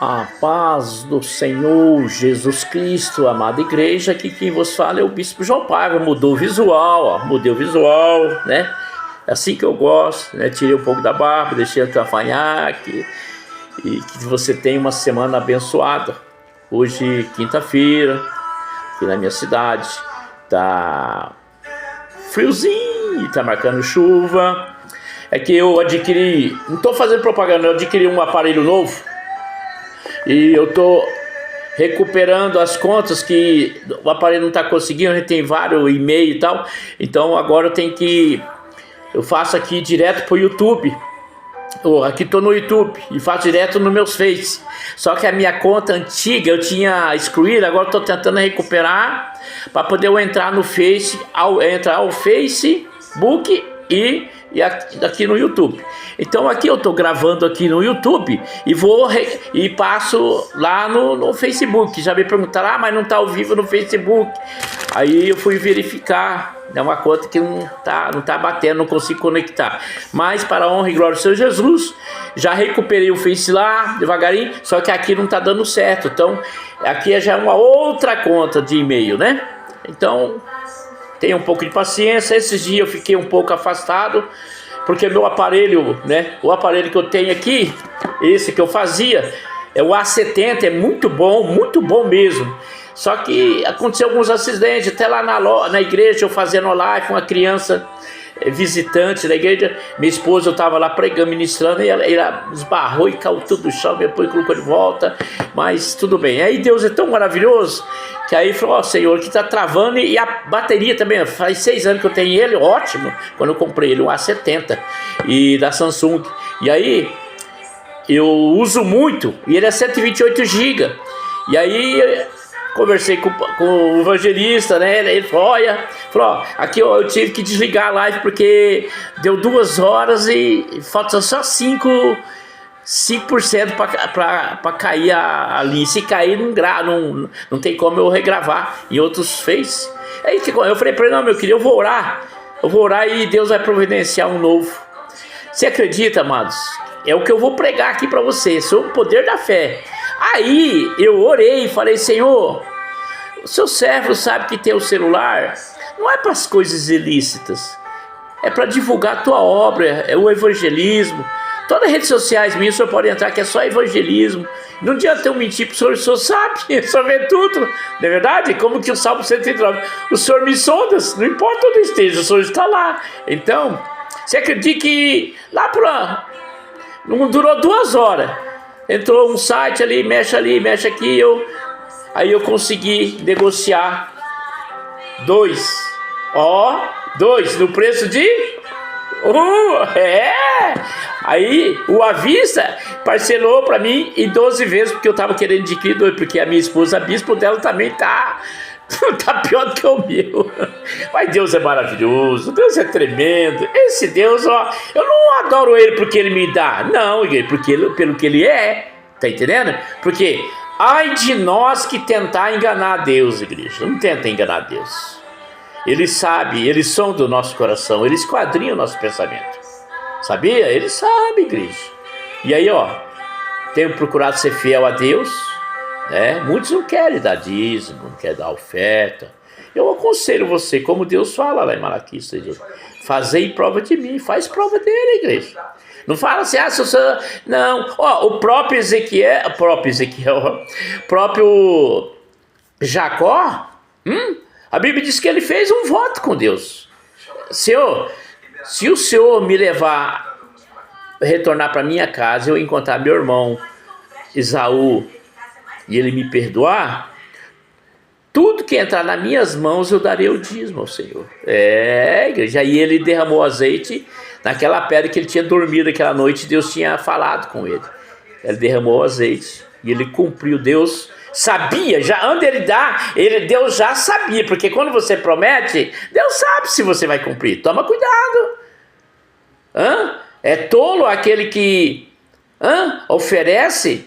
A paz do Senhor Jesus Cristo, amada igreja, aqui quem vos fala é o Bispo João Paiva. Mudou o visual, ó, mudei o visual, né? É assim que eu gosto, né? Tirei um pouco da barba, deixei o cavanhaque, e que você tenha uma semana abençoada. Hoje, quinta-feira, aqui na minha cidade, tá friozinho, tá marcando chuva. É que eu adquiri, não tô fazendo propaganda, eu adquiri um aparelho novo. E eu tô recuperando as contas que o aparelho não está conseguindo, a gente tem vários e-mail e tal. Então agora eu faço aqui direto pro YouTube. Aqui tô no YouTube e faço direto nos meus Face. Só que a minha conta antiga eu tinha excluído, agora estou tentando recuperar para poder eu entrar no Face, entrar ao Facebook e aqui no YouTube. Então aqui eu estou gravando aqui no YouTube e passo lá no Facebook. Já me perguntaram, mas não está ao vivo no Facebook. Aí eu fui verificar, é uma conta que não tá batendo, não consigo conectar. Mas para a honra e glória do Senhor Jesus, já recuperei o Face lá, devagarinho, só que aqui não está dando certo. Então aqui já é uma outra conta de e-mail, né? Então tenha um pouco de paciência. Esses dias eu fiquei um pouco afastado, porque meu aparelho, né, o aparelho que eu tenho aqui, esse que eu fazia, é o A70, é muito bom mesmo. Só que aconteceu alguns acidentes, até lá na igreja, eu fazendo live com uma criança visitante da igreja, minha esposa, eu estava lá pregando, ministrando, e ela esbarrou e caiu tudo no chão, depois colocou de volta, mas tudo bem. Aí Deus é tão maravilhoso, que aí falou, ó, Senhor, que está travando, e a bateria também, faz 6 anos que eu tenho ele, ótimo, quando eu comprei ele, um A70, e da Samsung, e aí eu uso muito, e ele é 128 GB, e aí conversei com o evangelista, né? Ele falou, ó, aqui eu tive que desligar a live porque deu 2 horas e falta só 5% para cair a linha. Se cair, não tem como eu regravar em outros Face. Aí eu falei para ele, não, meu querido, eu vou orar e Deus vai providenciar um novo. Você acredita, amados? É o que eu vou pregar aqui para você, sobre o poder da fé. Aí eu orei e falei, Senhor, o seu servo sabe que tem o celular não é para as coisas ilícitas, é para divulgar a tua obra, é o evangelismo. Todas as redes sociais minhas o senhor pode entrar, que é só evangelismo. Não adianta eu mentir para o senhor sabe, o senhor vê tudo, não é verdade? Como que o Salmo 139, o senhor me sonda, não importa onde esteja, o senhor está lá. Então, você acredita que não durou 2 horas, entrou um site ali, mexe aqui, aí eu consegui negociar 2 no preço de aí o à vista parcelou para mim em 12 vezes, porque eu estava querendo adquirir 2, porque a minha esposa, a bispo dela também tá pior do que o meu. Mas Deus é maravilhoso, Deus é tremendo. Esse Deus, ó, eu não adoro ele porque ele me dá, não, pelo que ele é, tá entendendo? Porque ai de nós que tentar enganar Deus, igreja. Não tenta enganar Deus. Ele sabe, ele sonda o nosso coração, ele esquadrinha o nosso pensamento. Sabia? Ele sabe, igreja. E aí, ó, tenho procurado ser fiel a Deus, né? Muitos não querem dar dízimo, não querem dar oferta. Eu aconselho você, como Deus fala lá em Malaquias, fazei prova de mim, faz prova dele, igreja. Não fala assim, não, ó, o próprio Jacó, a Bíblia diz que ele fez um voto com Deus. Senhor, se o Senhor me levar, retornar para minha casa, eu encontrar meu irmão Esaú e ele me perdoar, tudo que entrar nas minhas mãos eu darei o dízimo ao Senhor. Igreja, aí ele derramou azeite naquela pedra que ele tinha dormido aquela noite, Deus tinha falado com ele. Ele derramou azeite e ele cumpriu. Deus sabia, já onde ele dá, Deus já sabia, porque quando você promete, Deus sabe se você vai cumprir. Toma cuidado. É tolo aquele que oferece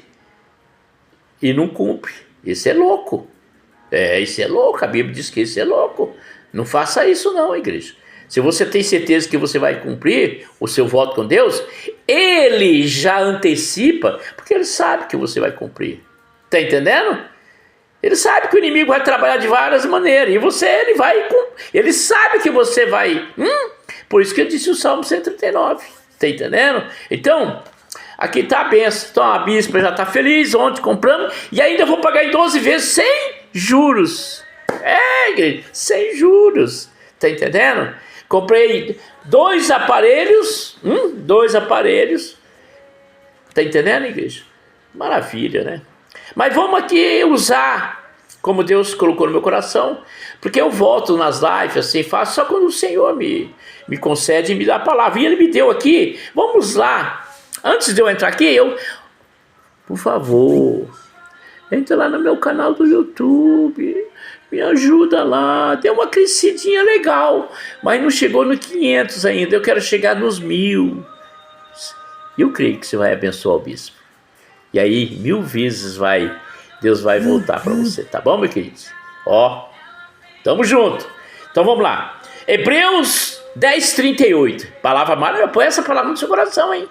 e não cumpre. Isso é louco. Isso é louco, a Bíblia diz que isso é louco. Não faça isso não, igreja. se você tem certeza que você vai cumprir o seu voto com Deus, ele já antecipa, porque ele sabe que você vai cumprir. Está entendendo? Ele sabe que o inimigo vai trabalhar de várias maneiras, e ele sabe que você vai. Por isso que eu disse o Salmo 139. Está entendendo? Então, aqui está a benção. Então a bispa já está feliz, ontem compramos, e ainda vou pagar em 12 vezes sem juros. Igreja, sem juros. Está entendendo? Comprei 2 aparelhos. 2 aparelhos. Está entendendo, igreja? Maravilha, né? Mas vamos aqui usar como Deus colocou no meu coração, porque eu volto nas lives assim, faço só quando o Senhor me concede e me dá a palavra. E Ele me deu aqui. Vamos lá. Antes de eu entrar aqui, por favor, entra lá no meu canal do YouTube. Me ajuda lá. Deu uma crescidinha legal, mas não chegou no 500 ainda. Eu quero chegar nos 1000. Eu creio que você vai abençoar o bispo. E aí, 1000 vezes Deus vai voltar para você. Tá bom, meu querido? Tamo junto. Então vamos lá. Hebreus 10:38. Palavra maravilhosa. Põe essa palavra no seu coração, hein?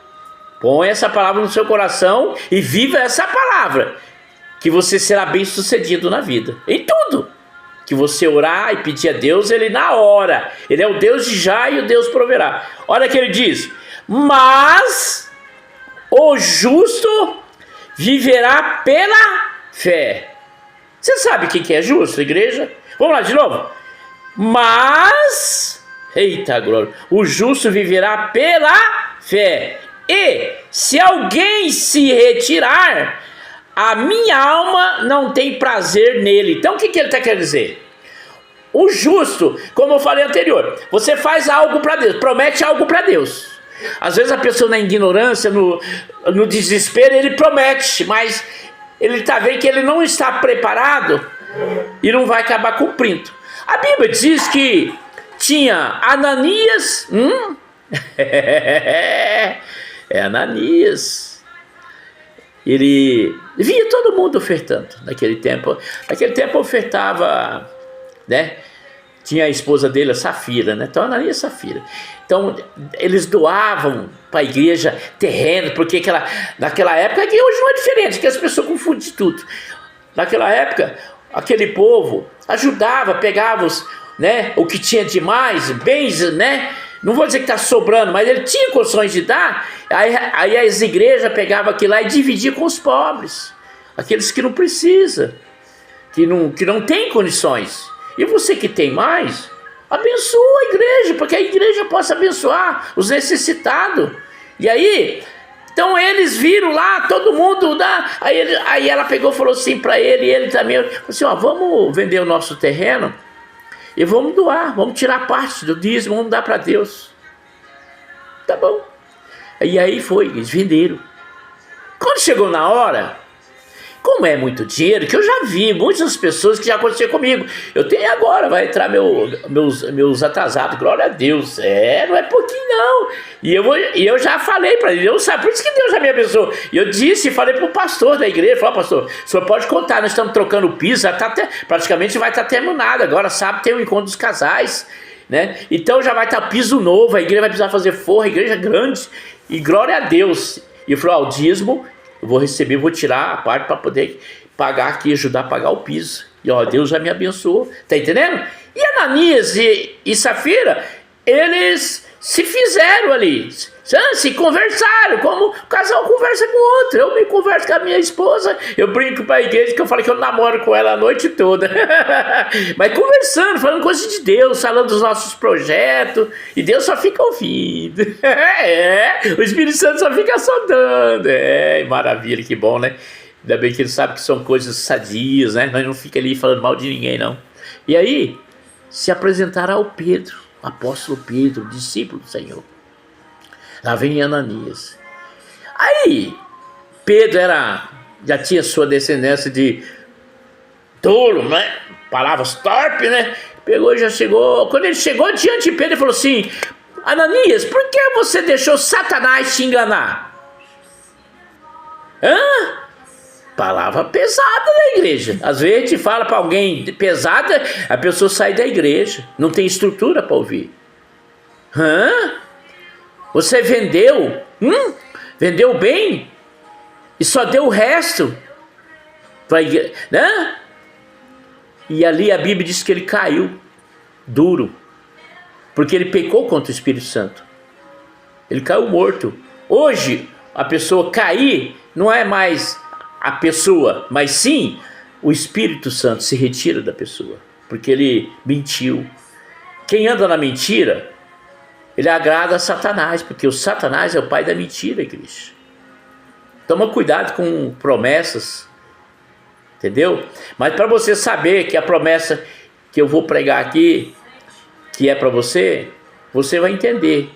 Põe essa palavra no seu coração e viva essa palavra. Que você será bem sucedido na vida. Em tudo. Que você orar e pedir a Deus, Ele na hora. Ele é o Deus de já e o Deus proverá. Olha que Ele diz. Mas o justo viverá pela fé. Você sabe o que é justo, igreja? Vamos lá de novo. Mas, eita glória, o justo viverá pela fé. E se alguém se retirar, a minha alma não tem prazer nele. Então o que ele está querendo dizer? O justo, como eu falei anterior, você faz algo para Deus, promete algo para Deus. Às vezes a pessoa na ignorância, no desespero, ele promete, mas ele está vendo que ele não está preparado e não vai acabar cumprindo. A Bíblia diz que tinha Ananias, Ananias, ele via todo mundo ofertando naquele tempo. Naquele tempo ofertava, né? Tinha a esposa dele, a Safira, né? Então Ananias e Safira. Então eles doavam para a igreja terreno, porque naquela época, que hoje não é diferente, que as pessoas confundem tudo. Naquela época, aquele povo ajudava, pegava o que tinha de mais, bens, né? Não vou dizer que está sobrando, mas ele tinha condições de dar. Aí as igrejas pegavam aquilo lá e dividiam com os pobres, aqueles que não precisam, que não tem condições. E você que tem mais, abençoa a igreja, para que a igreja possa abençoar os necessitados. E aí, então eles viram lá, todo mundo dá. Aí ela pegou e falou assim para ele, e ele também, falou assim, vamos vender o nosso terreno e vamos doar, vamos tirar parte do dízimo, vamos dar para Deus. Tá bom. E aí eles venderam. Quando chegou na hora, como é muito dinheiro, que eu já vi muitas pessoas que já aconteceu comigo. Eu tenho agora, vai entrar meus atrasados, glória a Deus. Não é pouquinho não. E eu já falei para ele, por isso que Deus já me abençoou. E eu falei para o pastor da igreja, falei, pastor, o senhor pode contar, nós estamos trocando o piso, praticamente vai estar terminado. Agora sábado tem o encontro dos casais, né? Então já vai estar piso novo, a igreja vai precisar fazer forra, a igreja é grande. E glória a Deus. E eu falei, o dízimo eu vou receber, vou tirar a parte para poder pagar aqui, ajudar a pagar o piso. E Deus já me abençoou. Tá entendendo? E Ananias e Safira, eles se fizeram ali, se conversaram, como o casal conversa com o outro. Eu me converso com a minha esposa, eu brinco para a igreja que eu falei que eu namoro com ela a noite toda. Mas conversando, falando coisas de Deus, falando dos nossos projetos, e Deus só fica ouvindo. O Espírito Santo só fica sondando. Maravilha, que bom, né? Ainda bem que ele sabe que são coisas sadias, né? Nós não fica ali falando mal de ninguém, não. E aí, se apresentaram ao Pedro, apóstolo Pedro, discípulo do Senhor. Lá vem Ananias. Aí, Pedro já tinha sua descendência de tolo, né? Palavras torpes, né? Pegou e já chegou. Quando ele chegou diante de Pedro, ele falou assim: Ananias, por que você deixou Satanás te enganar? Palavra pesada da igreja. Às vezes a gente fala para alguém pesada, a pessoa sai da igreja, não tem estrutura para ouvir. Hã? Você vendeu? Vendeu bem? E só deu o resto? Né? E ali a Bíblia diz que ele caiu duro, porque ele pecou contra o Espírito Santo. Ele caiu morto. Hoje, a pessoa cair não é mais a pessoa, mas sim o Espírito Santo se retira da pessoa, porque ele mentiu. Quem anda na mentira, ele agrada a Satanás, porque o Satanás é o pai da mentira, igreja. Toma cuidado com promessas, entendeu? Mas para você saber que a promessa que eu vou pregar aqui, que é para você, você vai entender.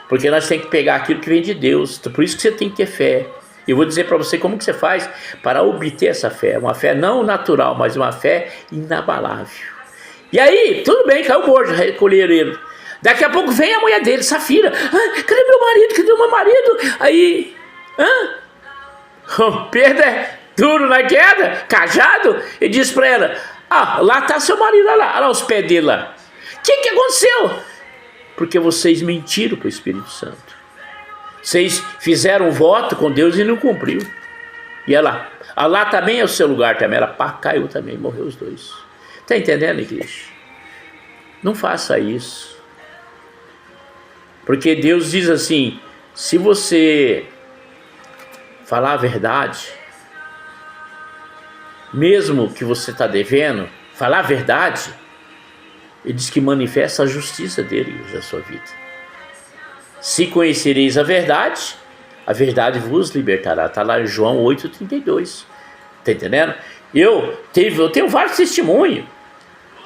Porque nós temos que pegar aquilo que vem de Deus. Por isso que você tem que ter fé. Eu vou dizer para você como que você faz para obter essa fé. Uma fé não natural, mas uma fé inabalável. E aí, tudo bem, caiu morto, recolheram ele. Daqui a pouco vem a mulher dele, Safira. Cadê meu marido? Cadê meu marido? Aí, Pedro é duro na queda, cajado, e diz para ela, lá está seu marido, olha lá os pés dele lá. O que aconteceu? Porque vocês mentiram para o Espírito Santo. Vocês fizeram um voto com Deus e não cumpriu. E ela, lá também é o seu lugar também. Ela caiu também, morreu os dois. Está entendendo, igreja? Não faça isso. Porque Deus diz assim, se você falar a verdade, mesmo que você está devendo, falar a verdade, ele diz que manifesta a justiça dele na sua vida. Se conhecereis a verdade vos libertará. Está lá em João 8,32. Está entendendo? Eu tenho vários testemunhos.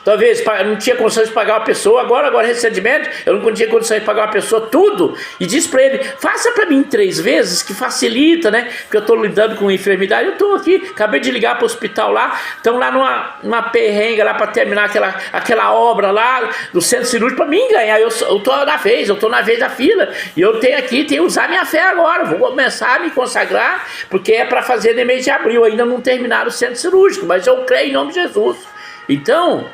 Talvez eu não tinha condições de pagar uma pessoa, agora recentemente, eu não tinha condições de pagar uma pessoa tudo, e disse para ele, faça para mim 3 vezes, que facilita, né? Porque eu estou lidando com enfermidade, eu estou aqui, acabei de ligar para o hospital lá, estão lá numa perrenga lá para terminar aquela obra lá do centro cirúrgico para mim ganhar, eu estou na vez da fila, e eu tenho que usar minha fé agora, vou começar a me consagrar, porque é para fazer no mês de abril, ainda não terminaram o centro cirúrgico, mas eu creio em nome de Jesus. Então,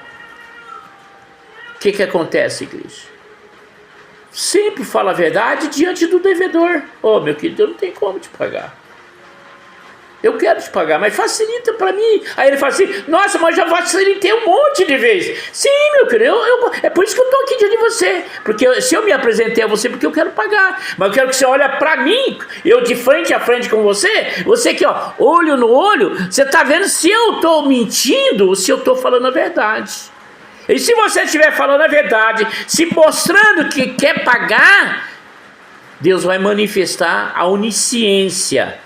o que acontece, igreja? Sempre fala a verdade diante do devedor. Meu querido, eu não tenho como te pagar. Eu quero te pagar, mas facilita para mim. Aí ele fala assim, nossa, mas já facilitei um monte de vezes. Sim, meu querido, é por isso que eu estou aqui diante de você. Porque se eu me apresentei a você, porque eu quero pagar. Mas eu quero que você olhe para mim, eu de frente a frente com você aqui, olho no olho, você está vendo se eu estou mentindo ou se eu estou falando a verdade. E se você estiver falando a verdade, se mostrando que quer pagar, Deus vai manifestar a onisciência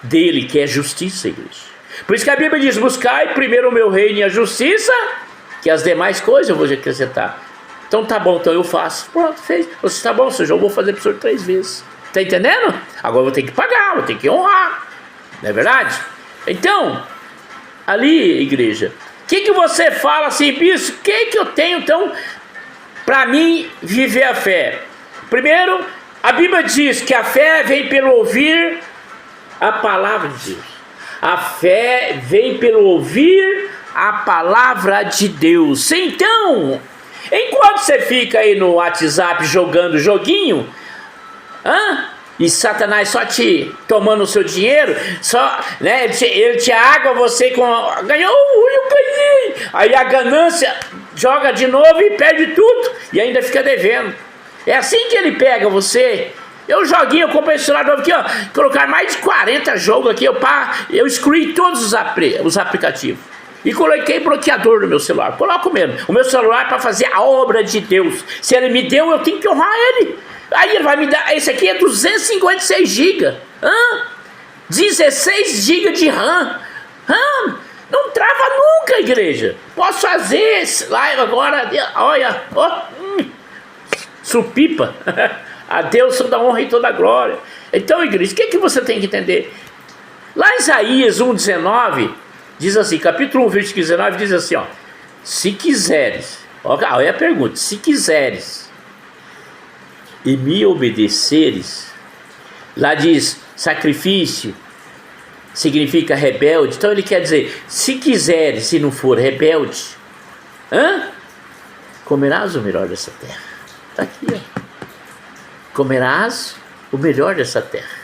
dele, que é justiça, igreja. Por isso que a Bíblia diz, buscai primeiro o meu reino e a justiça, que as demais coisas eu vou acrescentar. Então tá bom, então eu faço. Pronto, fez. Você está bom, senhor, eu vou fazer para o senhor 3 vezes. Tá entendendo? Agora eu vou ter que pagar, vou ter que honrar. Não é verdade? Então, ali, igreja, o que você fala assim, bispo? O que eu tenho então para mim viver a fé? Primeiro, a Bíblia diz que a fé vem pelo ouvir a palavra de Deus. A fé vem pelo ouvir a palavra de Deus. Então, enquanto você fica aí no WhatsApp jogando joguinho, e Satanás só te tomando o seu dinheiro, né, ele te água, você ganhou, eu ganhei. Aí a ganância joga de novo e perde tudo, e ainda fica devendo. É assim que ele pega você. Eu comprei um celular novo aqui, colocar mais de 40 jogos aqui, eu excluí todos os aplicativos. E coloquei bloqueador no meu celular, coloco mesmo. O meu celular é para fazer a obra de Deus. Se ele me deu, eu tenho que honrar ele. Aí ele vai me dar, esse aqui é 256 GB, 16 GB de RAM, não trava nunca, igreja. Posso fazer live agora, olha, supipa, a Deus toda honra e toda glória. Então, igreja, o que você tem que entender? Lá em Isaías 1,19, diz assim, capítulo 1, versículo 19, diz assim, se quiseres, olha a pergunta, se quiseres e me obedeceres, lá diz sacrifício, significa rebelde, então ele quer dizer, se quiseres, se não for rebelde, comerás o melhor dessa terra. Está aqui, comerás o melhor dessa terra.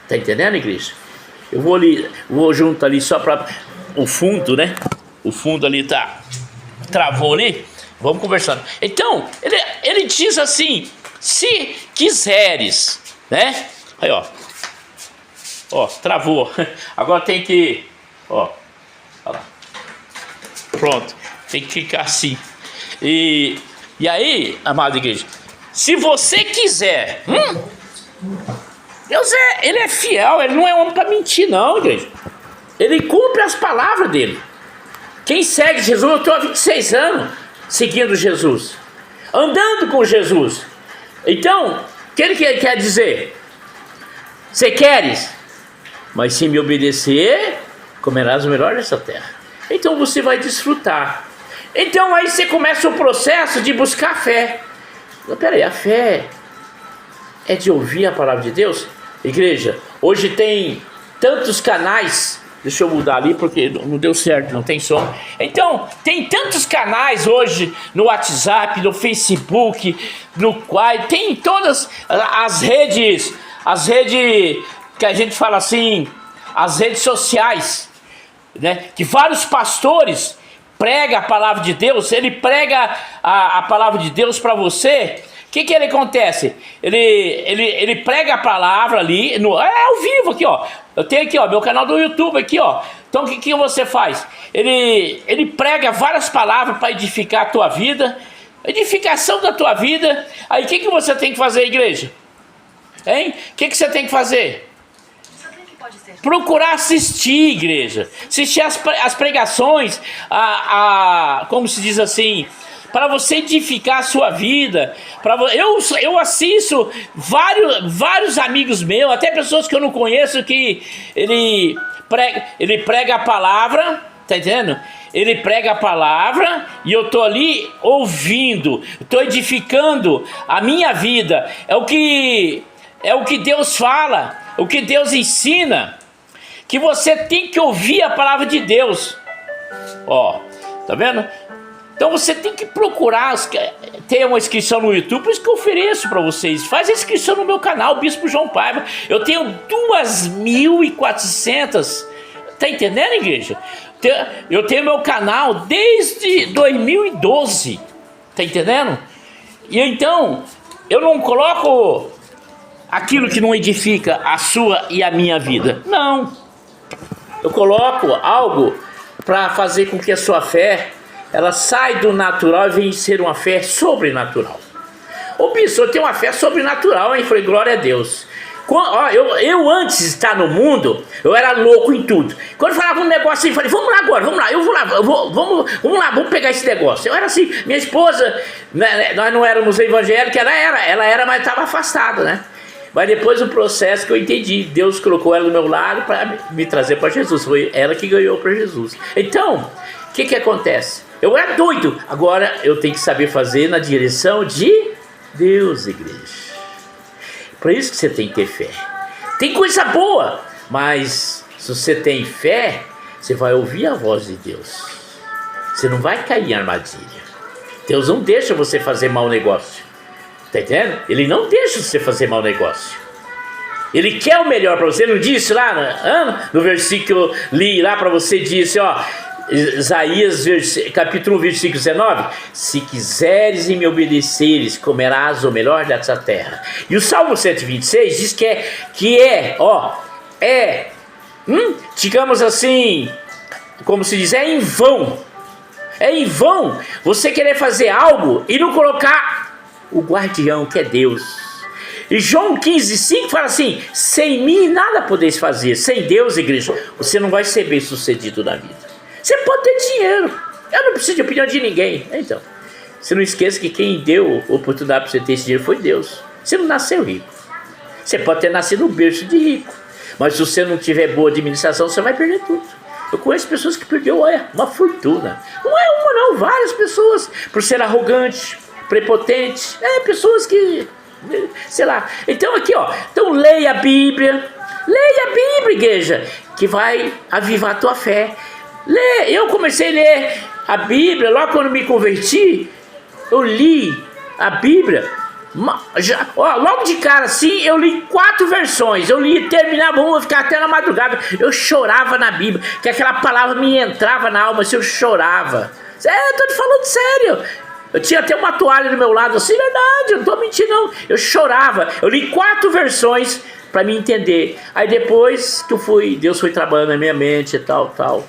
Tá entendendo, igreja? Eu vou ali, vou junto ali só para o fundo, né? O fundo ali travou ali. Vamos conversando. Então, ele diz assim: se quiseres, né? Aí, ó, travou. Agora tem que, ó lá. Pronto, tem que ficar assim. E aí, amada igreja, se você quiser, Deus ele é fiel, ele não é homem para mentir, não, igreja. Ele cumpre as palavras dele. Quem segue Jesus, eu estou há 26 anos seguindo Jesus, andando com Jesus. Então, o que ele quer dizer? Você queres, mas se me obedecer, comerás o melhor dessa terra. Então você vai desfrutar. Então aí você começa o processo de buscar fé. Peraí, a fé é de ouvir a palavra de Deus? Igreja, hoje tem tantos canais. Deixa eu mudar ali porque não deu certo, não tem som. Então, tem tantos canais hoje no WhatsApp, no Facebook, no Quai, tem todas as redes que a gente fala assim, as redes sociais, né? Que vários pastores pregam a palavra de Deus, ele prega a palavra de Deus para você. O que ele acontece? Ele prega a palavra ali, ao vivo aqui, ó. Eu tenho aqui, ó, meu canal do YouTube aqui, ó. Então o que você faz? Ele prega várias palavras para edificar a tua vida, edificação da tua vida. Aí o que você tem que fazer, igreja? Hein? O que você tem que fazer? Procurar assistir, igreja. Assistir as pregações, como se diz assim, para você edificar a sua vida. Eu assisto vários amigos meus, até pessoas que eu não conheço, que ele prega a palavra, tá entendendo? Ele prega a palavra e eu tô ali ouvindo, tô edificando a minha vida. É o que Deus fala, o que Deus ensina, que você tem que ouvir a palavra de Deus. Ó, tá vendo? Então você tem que procurar ter uma inscrição no YouTube, por isso que eu ofereço para vocês. Faz a inscrição no meu canal, Bispo João Paiva. Eu tenho 2.400. Tá entendendo, igreja? Eu tenho meu canal desde 2012. Tá entendendo? E então, eu não coloco aquilo que não edifica a sua e a minha vida. Não. Eu coloco algo para fazer com que a sua fé ela sai do natural e vem ser uma fé sobrenatural. Ô bispo, eu tenho uma fé sobrenatural, hein? Falei, glória a Deus. Eu antes de estar no mundo, eu era louco em tudo. Quando eu falava um negócio assim, eu falei, vamos lá agora, vamos lá, vamos lá, vamos pegar esse negócio. Eu era assim, minha esposa, né, nós não éramos evangélicos, ela era, mas estava afastada, né? Mas depois do processo que eu entendi, Deus colocou ela do meu lado para me trazer para Jesus. Foi ela que ganhou para Jesus. Então, o que acontece? Eu era doido, agora eu tenho que saber fazer na direção de Deus, igreja. Por isso que você tem que ter fé. Tem coisa boa, mas se você tem fé, você vai ouvir a voz de Deus. Você não vai cair em armadilha. Deus não deixa você fazer mau negócio. Tá entendendo? Ele não deixa você fazer mau negócio. Ele quer o melhor para você. Não disse lá no versículo que eu li lá para você, disse, ó, Isaías capítulo 1, versículo 19: se quiseres e me obedeceres, comerás o melhor dessa terra. E o Salmo 126 diz digamos assim, como se diz, é em vão. É em vão você querer fazer algo e não colocar o guardião, que é Deus. E João 15,5 fala assim: sem mim nada podeis fazer. Sem Deus, igreja, você não vai ser bem sucedido na vida. Você pode ter dinheiro, eu não preciso de opinião de ninguém. Então, você não esqueça que quem deu oportunidade para você ter esse dinheiro foi Deus. Você não nasceu rico. Você pode ter nascido no berço de rico, mas se você não tiver boa administração, você vai perder tudo. Eu conheço pessoas que perderam uma fortuna. Não é uma não, várias pessoas, por ser arrogante, prepotente. Pessoas que, sei lá. Então aqui, ó, então leia a Bíblia, igreja, que vai avivar a tua fé. Eu comecei a ler a Bíblia, logo quando me converti, eu li a Bíblia Logo de cara assim, eu li 4 versões. Eu li, terminava uma, eu ficava até na madrugada. Eu chorava na Bíblia, que aquela palavra me entrava na alma, assim, eu chorava. Eu tô te falando sério. Eu tinha até uma toalha do meu lado, assim, verdade, eu não tô mentindo não. Eu chorava, eu li 4 versões para me entender. Aí depois que Deus foi trabalhando na minha mente e tal.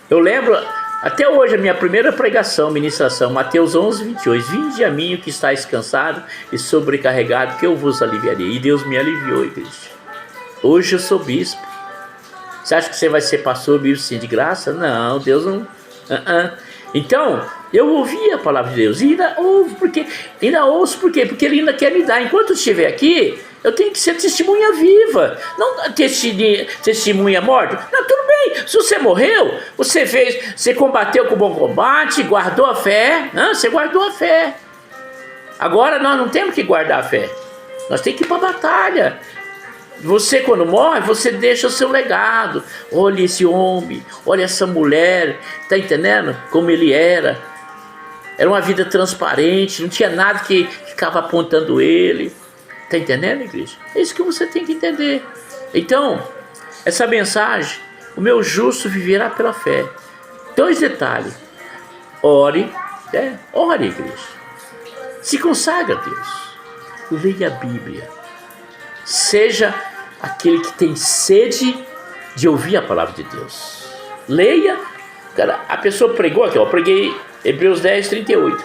Eu lembro, até hoje, a minha primeira pregação, ministração, Mateus 11:28. Vinde a mim o que estáis cansado e sobrecarregado, que eu vos aliviarei. E Deus me aliviou, igreja. Hoje eu sou bispo. Você acha que você vai ser pastor, bispo, assim, de graça? Não, Deus não... Então, eu ouvi a palavra de Deus. E ainda ouço por quê? Porque Ele ainda quer me dar. Enquanto eu estiver aqui, eu tenho que ser testemunha viva, não testemunha morta. Não, tudo bem, se você morreu, você combateu com o bom combate, guardou a fé, você guardou a fé. Agora nós não temos que guardar a fé, nós temos que ir para a batalha. Você, quando morre, você deixa o seu legado. Olha esse homem, olha essa mulher, tá entendendo? Como ele era uma vida transparente, não tinha nada que ficava apontando ele. Tá entendendo, igreja? É isso que você tem que entender. Então, essa mensagem, o meu justo viverá pela fé. 2 detalhes. Ore, igreja. Se consagra a Deus. Leia a Bíblia. Seja aquele que tem sede de ouvir a palavra de Deus. Leia. Cara, a pessoa pregou aqui, eu preguei Hebreus 10:38.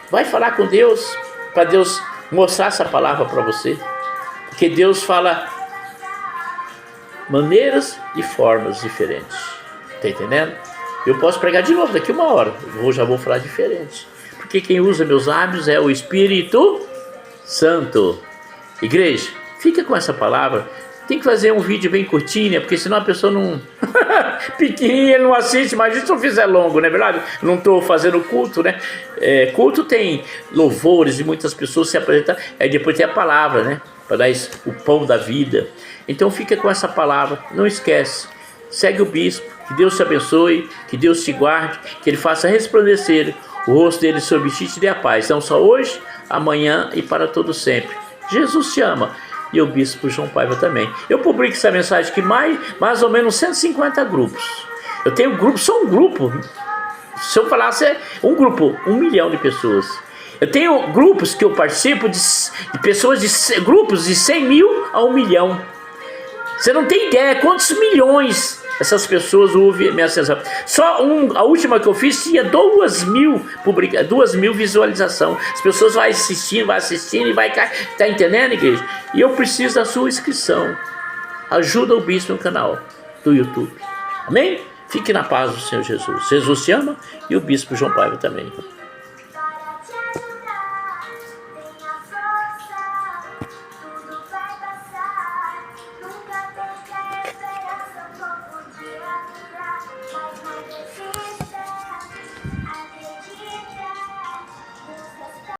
Vai falar com Deus, para Deus mostrar essa palavra para você, porque Deus fala maneiras e formas diferentes, tá entendendo? Eu posso pregar de novo daqui 1 hora, já vou falar diferente, porque quem usa meus lábios é o Espírito Santo. Igreja, fica com essa palavra. Tem que fazer um vídeo bem curtinho, né? Porque senão a pessoa não... pequenininha, não assiste, mas se eu fizer longo, não é verdade? Não estou fazendo culto, né? Culto tem louvores e muitas pessoas se apresentam. Aí depois tem a palavra, né? Para dar o pão da vida. Então fica com essa palavra, não esquece. Segue o bispo, que Deus te abençoe, que Deus te guarde, que Ele faça resplandecer o rosto dele sobre ti e te dê a paz. Não só hoje, amanhã e para todo sempre. Jesus te ama. E o bispo João Paiva também. Eu publico essa mensagem aqui mais ou menos 150 grupos. Eu tenho grupos, só um grupo. Se eu falasse, um grupo, 1 milhão de pessoas. Eu tenho grupos que eu participo de pessoas, grupos de 100 mil a 1 milhão. Você não tem ideia quantos milhões essas pessoas ouvem minha sensação. Só a última que eu fiz tinha 2.000 visualizações. As pessoas vão assistindo e vai cair. Tá entendendo, igreja? E eu preciso da sua inscrição. Ajuda o bispo no canal do YouTube. Amém? Fique na paz do Senhor Jesus. Jesus te ama e o bispo João Paiva também.